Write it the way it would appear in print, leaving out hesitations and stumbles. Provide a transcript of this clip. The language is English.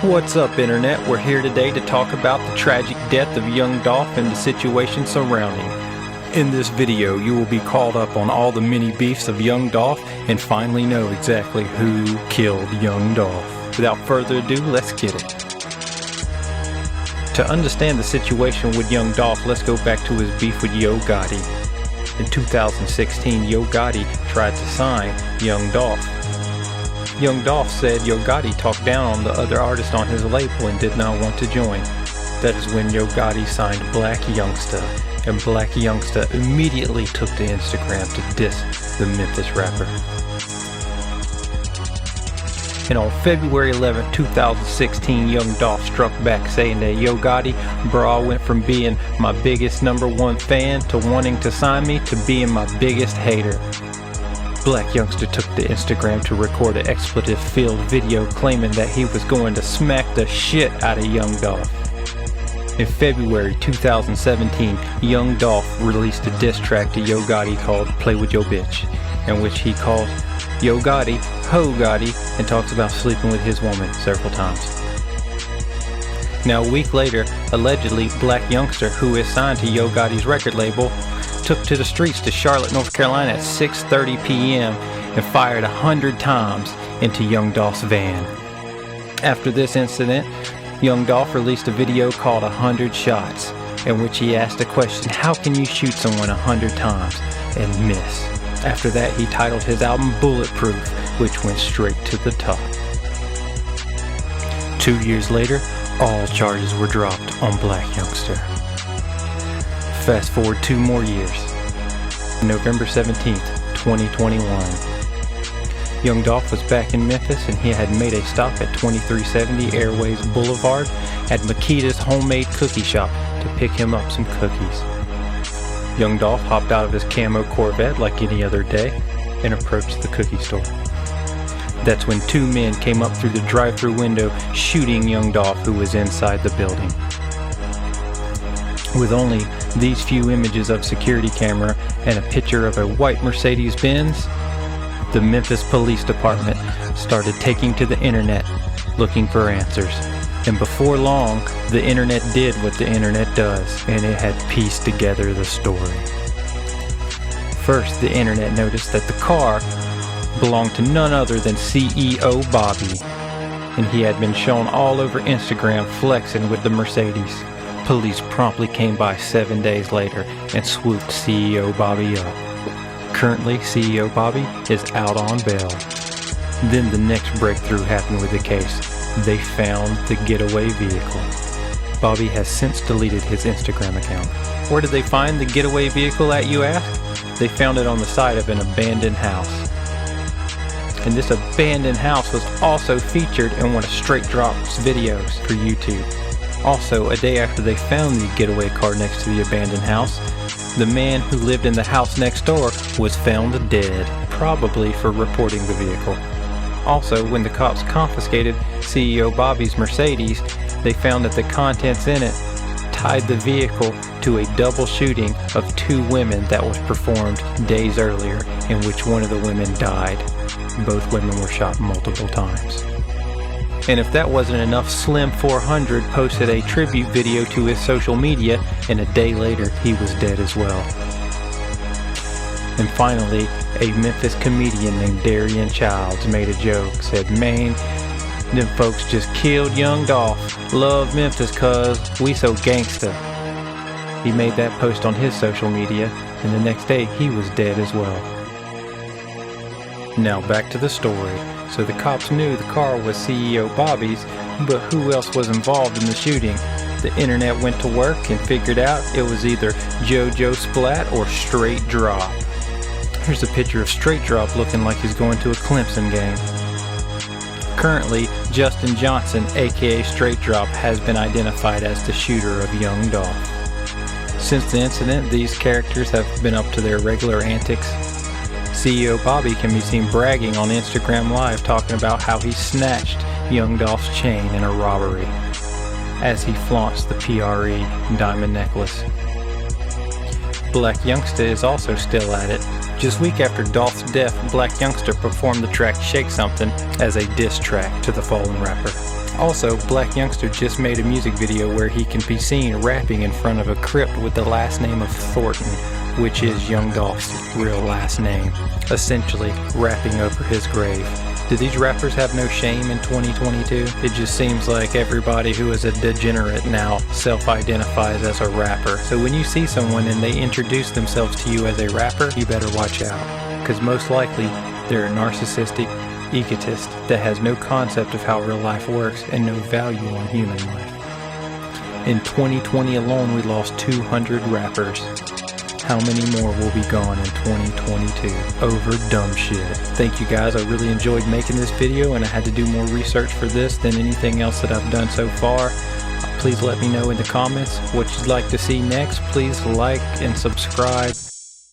What's up, Internet? We're here today to talk about the tragic death of young Dolph and the situation surrounding. In this video, you will be called up on all the mini beefs of young Dolph and finally know exactly who killed young Dolph. Without further ado, let's get it. To understand the situation with young Dolph, let's go back to his beef with Yo Gotti. In 2016, Yo Gotti tried to sign young Dolph. Young Dolph said Yo Gotti talked down on the other artist on his label and did not want to join. That is when Yo Gotti signed Blac Youngsta, and Blac Youngsta immediately took to Instagram to diss the Memphis rapper. And on February 11, 2016, young Dolph struck back saying that Yo Gotti, bro, I went from being my biggest #1 fan to wanting to sign me to being my biggest hater. Blac Youngsta took to Instagram to record an expletive-filled video claiming that he was going to smack the shit out of young Dolph. In February 2017, young Dolph released a diss track to Yo Gotti called Play With Yo Bitch, in which he called Yo Gotti Ho Gotti and talks about sleeping with his woman several times. Now a week later, allegedly Blac Youngsta, who is signed to Yo Gotti's record label, took to the streets to Charlotte, North Carolina at 6:30 p.m. and fired 100 times into young Dolph's van. After this incident, young Dolph released a video called 100 Shots, in which he asked a question, how can you shoot someone 100 times and miss? After that, he titled his album Bulletproof, which went straight to the top. 2 years later, all charges were dropped on Blac Youngsta. Fast forward 2 more years. November 17th, 2021. Young Dolph was back in Memphis and he had made a stop at 2370 Airways Boulevard at Makita's Homemade Cookie Shop to pick him up some cookies. Young Dolph hopped out of his camo Corvette like any other day and approached the cookie store. That's when 2 men came up through the drive-thru window shooting young Dolph, who was inside the building. With only these few images of security camera and a picture of a white Mercedes-Benz, the Memphis Police Department started taking to the internet looking for answers. And before long, the internet did what the internet does, and it had pieced together the story. First, the internet noticed that the car belonged to none other than CEO Bobby, and he had been shown all over Instagram flexing with the Mercedes. Police promptly came by 7 days later and swooped CEO Bobby up. Currently, CEO Bobby is out on bail. Then the next breakthrough happened with the case. They found the getaway vehicle. Bobby has since deleted his Instagram account. Where did they find the getaway vehicle at, you ask? They found it on the side of an abandoned house. And this abandoned house was also featured in one of Straight Drop's videos for YouTube. Also, a day after they found the getaway car next to the abandoned house, the man who lived in the house next door was found dead, probably for reporting the vehicle. Also, when the cops confiscated CEO Bobby's Mercedes, they found that the contents in it tied the vehicle to a double shooting of 2 women that was performed days earlier, in which one of the women died. Both women were shot multiple times. And if that wasn't enough, Slim 400 posted a tribute video to his social media, and a day later he was dead as well. And finally, a Memphis comedian named Darian Childs made a joke, said, "Man, them folks just killed young Dolph. Love Memphis cuz we so gangsta." He made that post on his social media, and the next day he was dead as well. Now back to the story. So the cops knew the car was CEO Bobby's, but who else was involved in the shooting? The internet went to work and figured out it was either JoJo Splat or Straight Drop. Here's a picture of Straight Drop looking like he's going to a Clemson game. Currently, Justin Johnson, aka Straight Drop, has been identified as the shooter of young Dolph. Since the incident, these characters have been up to their regular antics. CEO Bobby can be seen bragging on Instagram Live talking about how he snatched young Dolph's chain in a robbery, as he flaunts the PRE diamond necklace. Blac Youngsta is also still at it. Just a week after Dolph's death, Blac Youngsta performed the track Shake Something as a diss track to the fallen rapper. Also, Blac Youngsta just made a music video where he can be seen rapping in front of a crypt with the last name of Thornton, which is Young Dolph's real last name, essentially rapping over his grave. Do these rappers have no shame in 2022? It just seems like everybody who is a degenerate now self-identifies as a rapper. So when you see someone and they introduce themselves to you as a rapper, you better watch out, because most likely they're a narcissistic egotist that has no concept of how real life works and no value on human life. In 2020 alone, we lost 200 rappers. How many more will be gone in 2022 over dumb shit? Thank you guys, I really enjoyed making this video, and I had to do more research for this than anything else that I've done so far. Please let me know in the comments what you'd like to see next. Please like and subscribe.